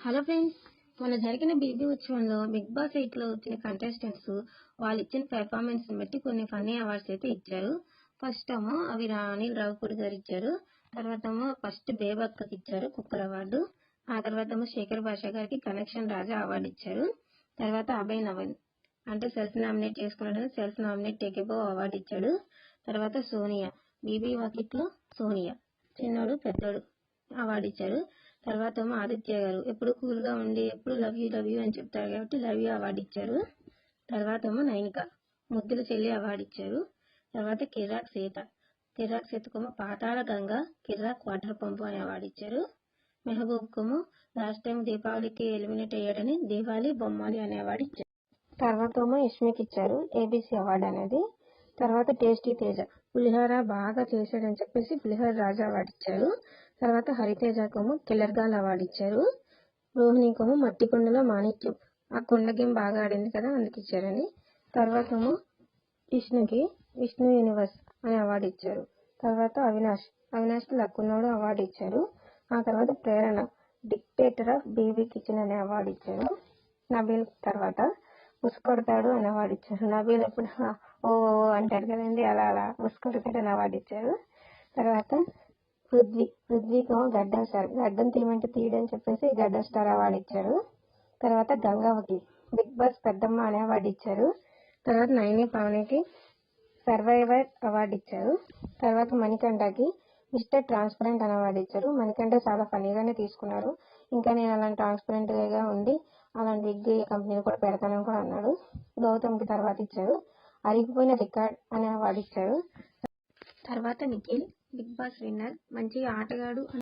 Hello friends, మొన్న జరిగిన BB ఉత్సవంలో బిగ్ బాస్ 8లో వచ్చిన కంటెస్టెంట్స్ వాళ్ళు ఇచ్చిన పెర్ఫార్మెన్స్ బట్టి కొన్ని ఫన్నీ అవార్డ్స్ అయితే ఇచ్చారు. ఫస్ట్ ఏమో అవి అనిల్ రావిపూడి గారు ఇచ్చారు. తర్వాత ఏమో ఫస్ట్ బేబక్కకి ఇచ్చారు కుక్కర్ అవార్డు. ఆ తర్వాత ఏమో శేఖర్ భాష గారికి కనెక్షన్ రాజా అవార్డు ఇచ్చారు. తర్వాత అభయ్ నవన్ అంటే సెల్ఫ్ నామినేట్ చేసుకున్నాడని సెల్ఫ్ నామినేట్ టేకెబో అవార్డు ఇచ్చాడు. తర్వాత సోనియా బీబీ వాకిట్లో సోనియా చిన్నోడు పెద్దోడు అవార్డు ఇచ్చారు. తర్వాత ఏమో ఆదిత్య గారు ఎప్పుడు కూల్గా ఉండి ఎప్పుడు లవ్ యూ అని చెప్తారు కాబట్టి లవ్ యూ అవార్డు ఇచ్చారు. తర్వాత ఏమో నైనిక ముద్దుల చెల్లి అవార్డు ఇచ్చారు. తర్వాత కిరాక్ సీతకేమో పాతాళ గంగ కిరాక్ వాటర్ పంపు అని అవార్డు ఇచ్చారు. మెహబూబ్కేమో లాస్ట్ టైం దీపావళికి ఎలిమినేట్ అయ్యాడని దీపావళి బొమ్మాలి అనే అవార్డు ఇచ్చారు. తర్వాత ఏమో యష్మికి ఇచ్చారు ఏబీసీ అవార్డు అనేది. తర్వాత టేస్టీ తేజ పులిహోర బాగా చేశాడని చెప్పేసి పులిహోర రాజా అవార్డు ఇచ్చారు. తర్వాత హరితేజకేమో కిల్లర్ గాల్ అవార్డు ఇచ్చారు. రోహిణికేమో మట్టి కుండలో మాణిక్యం ఆ కుండ గేమ్ బాగా ఆడింది కదా అందుకు ఇచ్చారని. తర్వాత ఏమో విష్ణు యూనివర్స్ అనే అవార్డు ఇచ్చారు. తర్వాత అవినాష్కి లక్కున్నోడు అవార్డు ఇచ్చారు. ఆ తర్వాత ప్రేరణ డిక్టేటర్ ఆఫ్ బీబీ కిచెన్ అనే అవార్డు ఇచ్చారు. నబీల్ తర్వాత ఉసుకొడతాడు అనే అవార్డు ఇచ్చారు. నబీల్ ఎప్పుడు ఓ అంటారు కదండి, అలా అలా ఉసుకొడతాడు అనే అవార్డు ఇచ్చారు. తర్వాత పృథ్వీకేమో గడ్డం తీయమంటే తీయడని చెప్పేసి గడ్డం స్టార్ అవార్డు ఇచ్చారు. తర్వాత గంగావకి బిగ్ బాస్ పెద్దమ్మ అనే అవార్డు ఇచ్చారు. తర్వాత నైని పవనికి సర్వైవర్ అవార్డు ఇచ్చారు. తర్వాత మణికంఠకి మిస్టర్ ట్రాన్స్పరెంట్ అనే అవార్డు ఇచ్చారు. మణికంఠ చాలా ఫన్నీగానే తీసుకున్నారు. ఇంకా నేను అలాంటి ట్రాన్స్పరెంట్గా ఉండి అలాంటి విగ్ కంపెనీలు కూడా పెడతానని కూడా అన్నాడు. గౌతమ్కి తర్వాత ఇచ్చారు. అరిగిపోయిన రికార్డ్ అనే అవార్డు ఇచ్చారు. తర్వాత నిఖిల్ బిగ్ బాస్ విన్నర్ మంచిగా ఆటగాడు